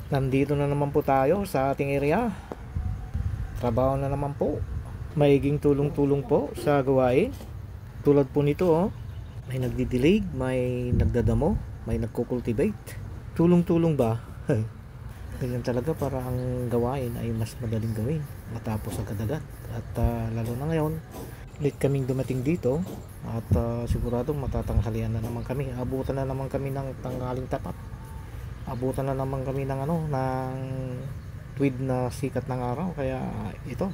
Nandito na naman po tayo sa ating area. Trabaho na naman po. Maiging tulong-tulong po sa gawain. Tulad po nito, oh. May nagdidilig, may nagdadamo, may nagkukultivate. Tulong-tulong ba? Ganyan talaga para ang gawain ay mas madaling gawin matapos agad-agad. At lalo na ngayon, late kaming dumating dito at siguradong matatanghalian na naman kami. Abutan na naman kami ng tanghaling tapat. Abutan na naman kami ng ng tuwid na sikat ng araw, kaya ito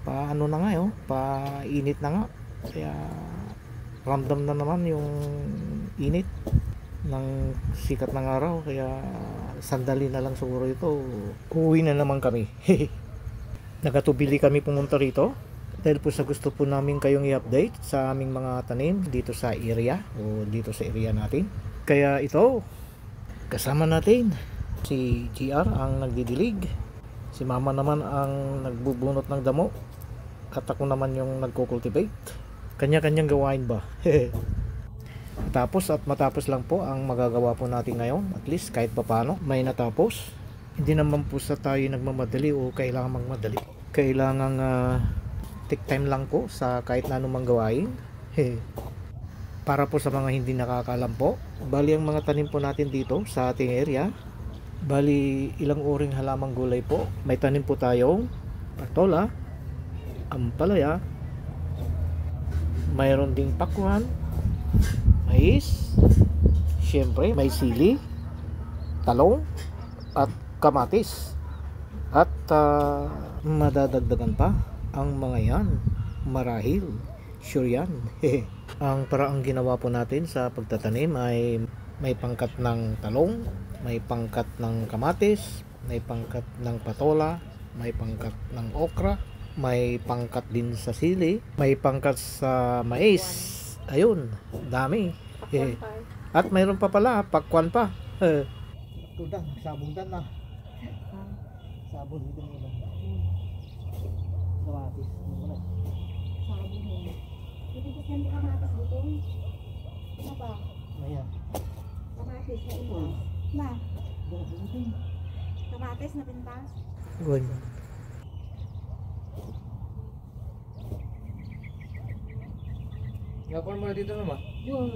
paano na nga painit na nga, kaya ramdam na naman yung init ng sikat ng araw, kaya sandali na lang siguro ito uwi na naman kami. Nagatubili kami pumunta rito dahil po sa gusto po namin kayong i-update sa aming mga tanim dito sa area o dito sa area natin. Kaya ito, kasama natin si GR ang nagdidilig, si Mama naman ang nagbubunot ng damo, at ako naman yung nagko-cultivate. Kanya-kanyang gawain ba? Matapos lang po ang magagawa po natin ngayon. At least kahit papano may natapos. Hindi naman po sa tayo nagmamadali o kailangan magmadali. Kailangan take time lang po sa kahit na anumang gawain. Para po sa mga hindi nakakaalam po, bali ang mga tanim po natin dito sa ating area, bali ilang uring halamang gulay po. May tanim po tayong patola, ampalaya, mayroon ding pakwan, mais, syempre may sili, talong at kamatis, at madadagdagan pa ang mga yan marahil. Sure yan. Ang paraang ginawa po natin sa pagtatanim ay may pangkat ng talong, may pangkat ng kamatis, may pangkat ng patola, may pangkat ng okra, may pangkat din sa sili, may pangkat sa mais. Ayun, dami. At mayroon pa pala, pakwan pa. Tudan, sabong dan na. Sabon dito nila. Kamatis. Hindi ka kamatis dito. Ano ba? Ayan. Kamatis na ito. Na. Kamatis na pintas. Good. Ngapain mo dito naman? Yun.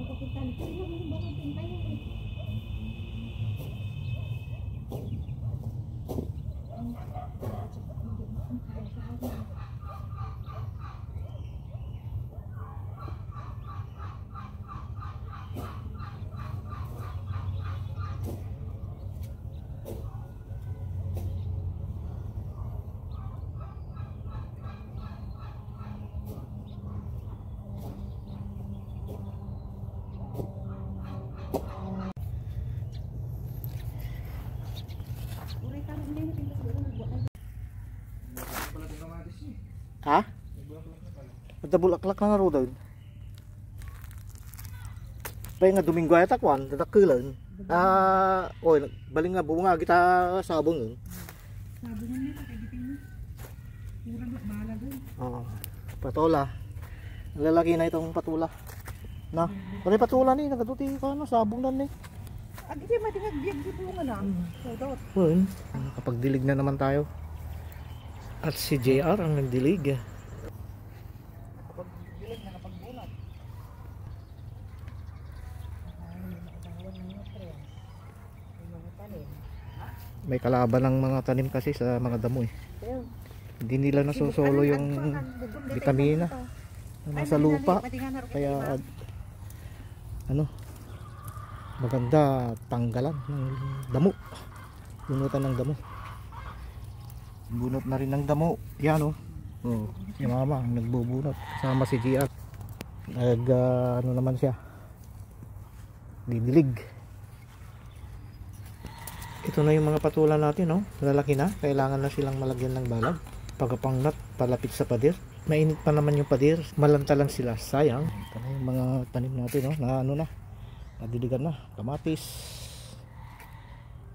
Magkapitan. Kaya mo ba magpintay yun? Ha? Bulaklak na nga ro daw. Pay nga Domingo ay takwan, tatakilan. Oy, baling nga bunga kita sabong yun. Sabungan nito kay dipin. Mura na bahala doon. Oo. Patola. Lalaki na itong patula. Na, pare patula ni nagaduti ka na sabong nan ni. Agi di matingag biag di bunga na. Dot. Yun. Nakapagdilig na naman tayo. At si JR ang nagdilig. Nakapagdilig na nakapagbulat. May kalaban ng mga tanim kasi sa mga damo eh. Hindi nila nasusolo yung vitamina na nasa lupa. Kaya maganda tanggalan ng damo. Bunutan ng damo. Bunot na rin ng damo. Yan si Mama ang nagbubunot kasama si GR. Naman siya, didilig. Ito na yung mga patula natin, lalaki na, kailangan na silang malagyan ng balag. Pagkapangnat, palapit sa pader. Mainit pa naman yung pader, malanta lang sila, sayang. Ito na yung mga tanim natin, na nadiligan na, kamatis.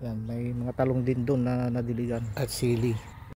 Yan, may mga talong din doon na nadiligan at sili.